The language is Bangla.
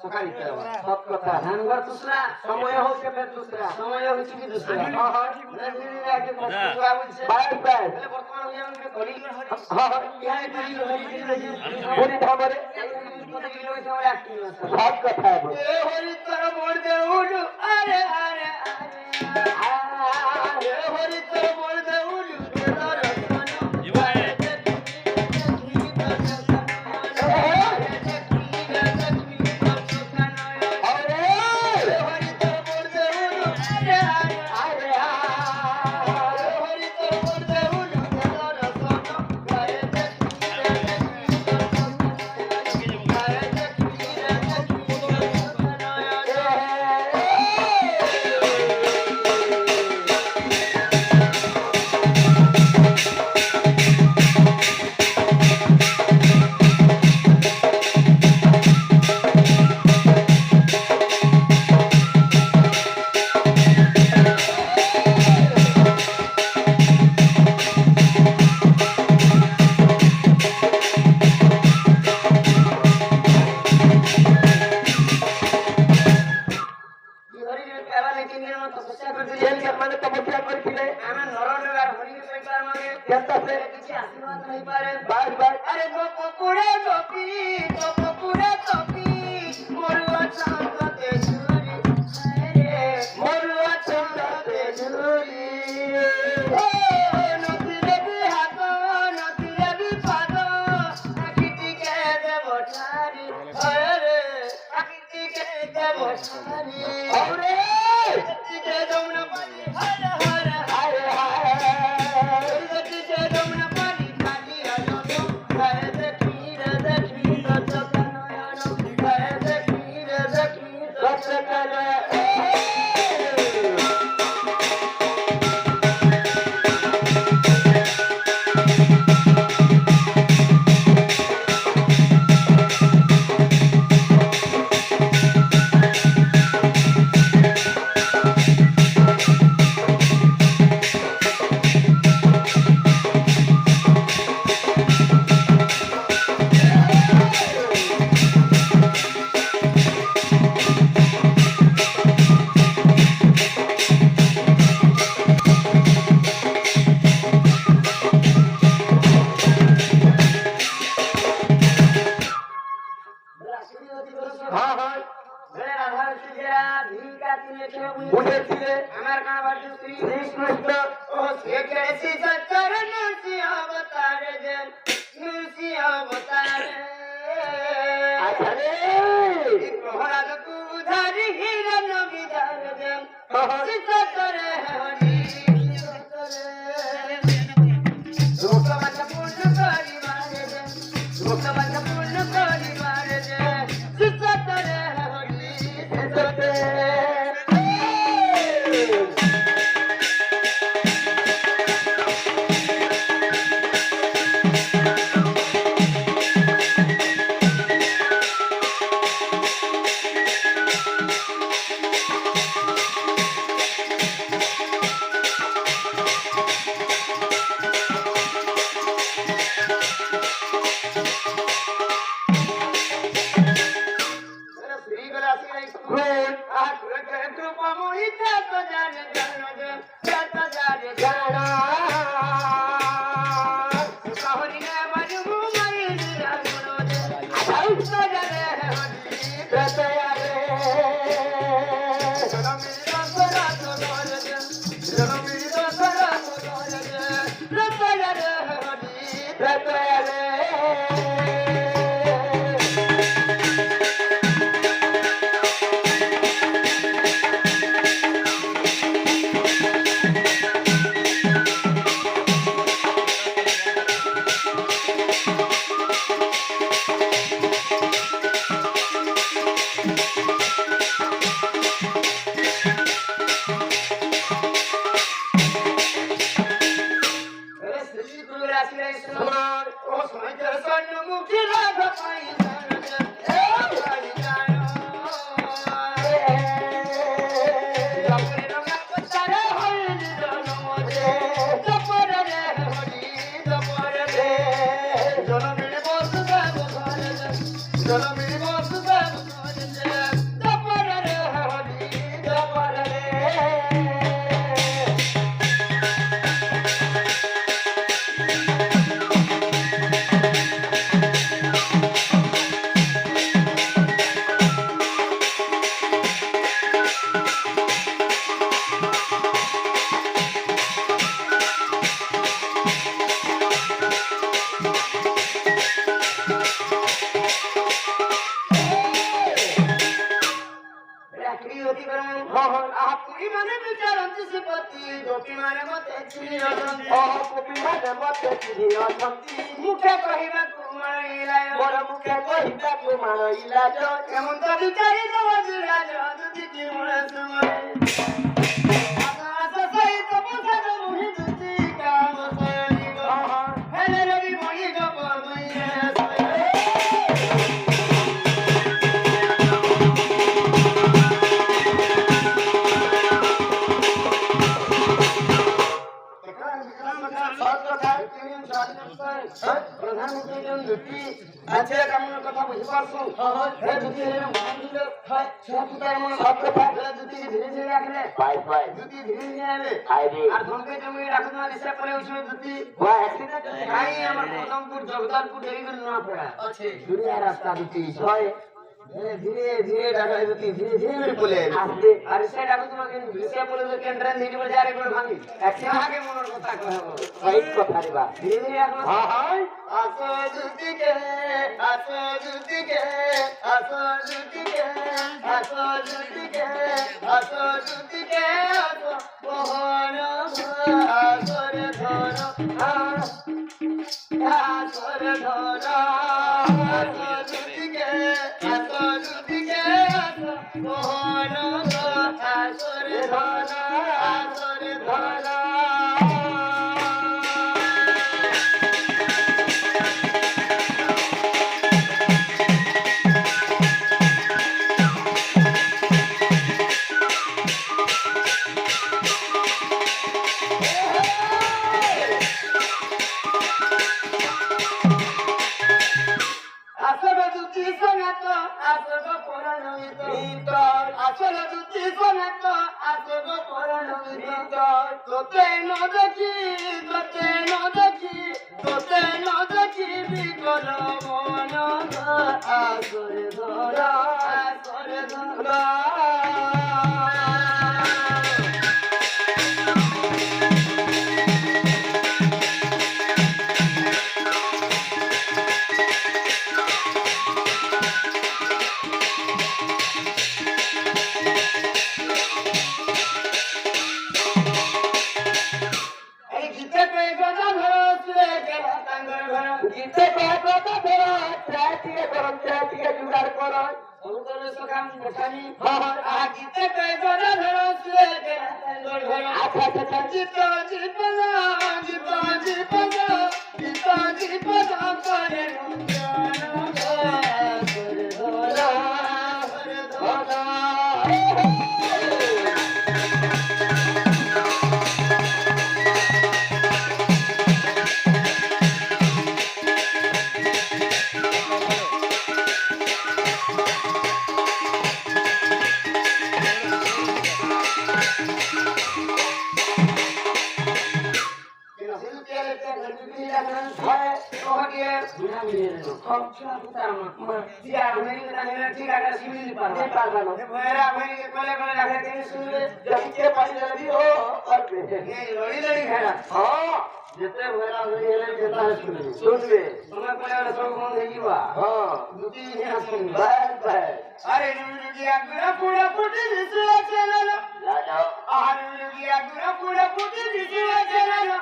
সকালে সব কথা ধানঘর দুসরা সময় হচ্ছে ফের দুসরা সময় হচ্ছে কি দুসরা হ্যাঁ হ্যাঁ আগে কথা বলছে বাই বাই বর্তমান হয়ে আমাকে করি হ্যাঁ হ্যাঁ ইহাই করি হরি ধামরে কত কিলো হইছে আমার 8 কিলো সব কথা এ হরি তোর মোড় দে উড়ু আরে আরে আরে এ হরি তোর মোড় দে উড়ু তোর Jana ମତେ ଚିରି ଅଛନ୍ତି ଗୋପୀମାନେ ମତେ ଚିରି ଅଛନ୍ତି ମୁଖେ କହିବାକୁ ମାଣିଲା ମୋର ମୁଖେ କହିବାକୁ ମାଣିଲା ଏମନ୍ତ ବିଚାରି ଦେବ ବିରାଜ ଦୁତି ମୋର ସମୟ ଆସ ସହିତ ପଛରେ ମୁହିଁ ଦୁତି କାମ ସରିବ ହେଲେ ରବି ମଣି ଗପ প্রধানমন্ত্রী জন দুটি আছে কেমন কথা বুঝিপারছো হে দুটি মহানজিলে হয় সবটাই মন সব কথা দুটি ধীরে ধীরে রাখলে বাই বাই দুটি ধীরে ধীরে আবে আইরে আর ধমকে জমি রাখু না দিশা পরে উঠবে দুটি ওয়া অ্যাক্সিডেন্ট কাই আমার পদমপুর জগদলপুর ডেরিগর না পড়া আছে দুনিয়া রাস্তা দুটি হয় ধীরে ধীরে ডাকা দুটি ধীরে ধীরে বলে আসবে আর সেটা তোমাকে দিশা পরে যে কেন্দ্রে নিয়ে বাজারে করে ভাঙি একশো আগে মনের কথা কহবো এই কথা রে বা ধীরে ধীরে হ্যাঁ হ্যাঁ আসো দুটিকে আসো দুটিকে আসো দুটিকে আসো দুটিকে আসো দুটিকে আসো মোহন আসরে ধর আসরে ধর আসো দুটিকে আসো দুটিকে আসো মোহন আসরে ধর আসরে ধর যেতে ভরা হয়ে গেলে যেটা শুনবে তোমার পরে সব বন্ধ হয়ে যাবা হ্যাঁ দুটি না শুনবে আরে নুরগিয়া গুড়া পুরা পুটি দিছে চলো যাও আরে নুরগিয়া গুড়া পুরা পুটি দিছে চলো